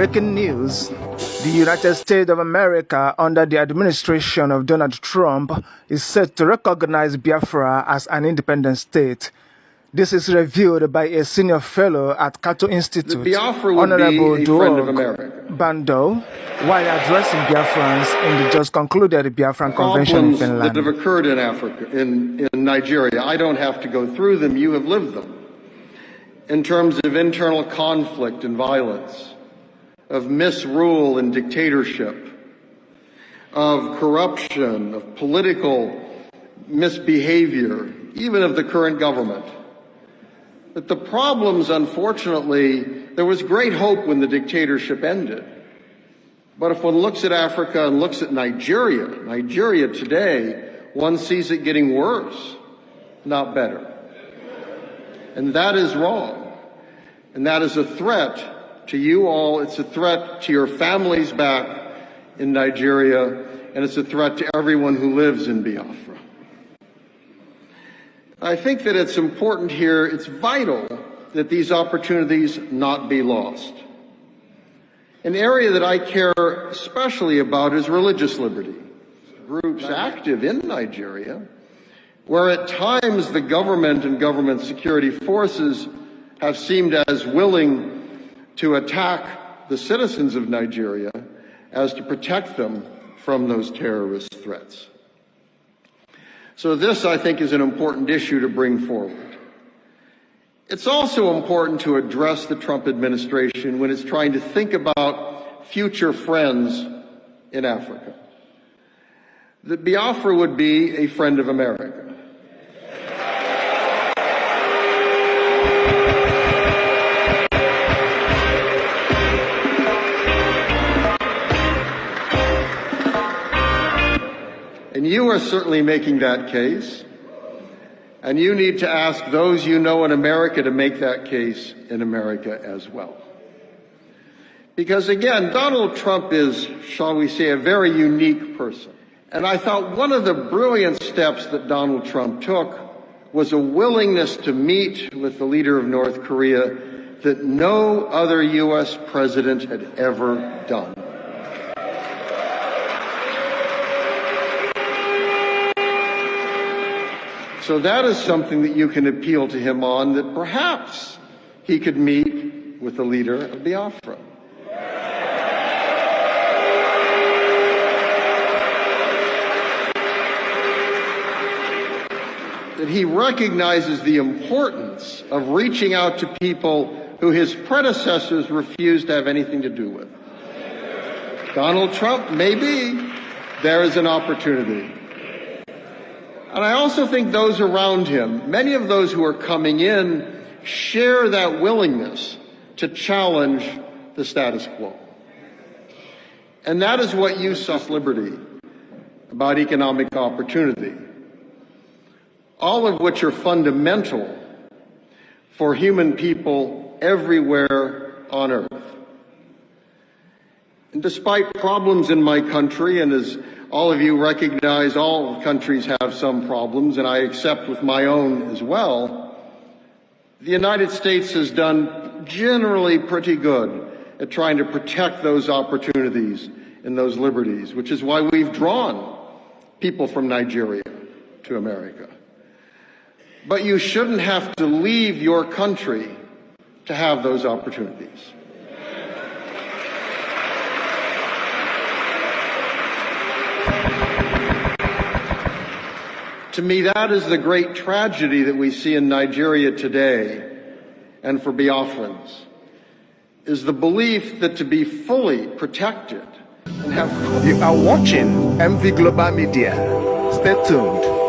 Breaking news. The United States of America, under the administration of Donald Trump, is set to recognize Biafra as an independent state. This is revealed by a senior fellow at Cato Institute, Honorable Duog Bando, while addressing Biafrans in the just concluded Biafran Convention in Finland. That have occurred in Africa, in Nigeria. I don't have to go through them, you have lived them. In terms of internal conflict and violence, of misrule and dictatorship, of corruption, of political misbehavior, even of the current government. But the problems, unfortunately, there was great hope when the dictatorship ended. But if one looks at Africa and looks at Nigeria today, one sees it getting worse, not better. And that is wrong. And that is a threat to you all. It's a threat to your families back in Nigeria, and it's a threat to everyone who lives in Biafra. I think that it's important here, it's vital that these opportunities not be lost. An area that I care especially about is religious liberty. Groups active in Nigeria, where at times the government and government security forces have seemed as willing to attack the citizens of Nigeria as to protect them from those terrorist threats. So this, I think, is an important issue to bring forward. It's also important to address the Trump administration when it's trying to think about future friends in Africa. That Biafra would be a friend of America. And you are certainly making that case, and you need to ask those you know in America to make that case in America as well. Because again, Donald Trump is, shall we say, a very unique person. And I thought one of the brilliant steps that Donald Trump took was a willingness to meet with the leader of North Korea that no other U.S. president had ever done. So that is something that you can appeal to him on, that perhaps he could meet with the leader of Biafra. That he recognizes the importance of reaching out to people who his predecessors refused to have anything to do with. Donald Trump, maybe there is an opportunity. And I also think those around him, many of those who are coming in, share that willingness to challenge the status quo. And that is what you saw liberty, about economic opportunity, all of which are fundamental for human people everywhere on earth. And despite problems in my country, and as all of you recognize, all countries have some problems, and I accept with my own as well, the United States has done generally pretty good at trying to protect those opportunities and those liberties, which is why we've drawn people from Nigeria to America. But you shouldn't have to leave your country to have those opportunities. To me, that is the great tragedy that we see in Nigeria today, and for Biafrans, is the belief that to be fully protected and have... You are watching MV Global Media. Stay tuned.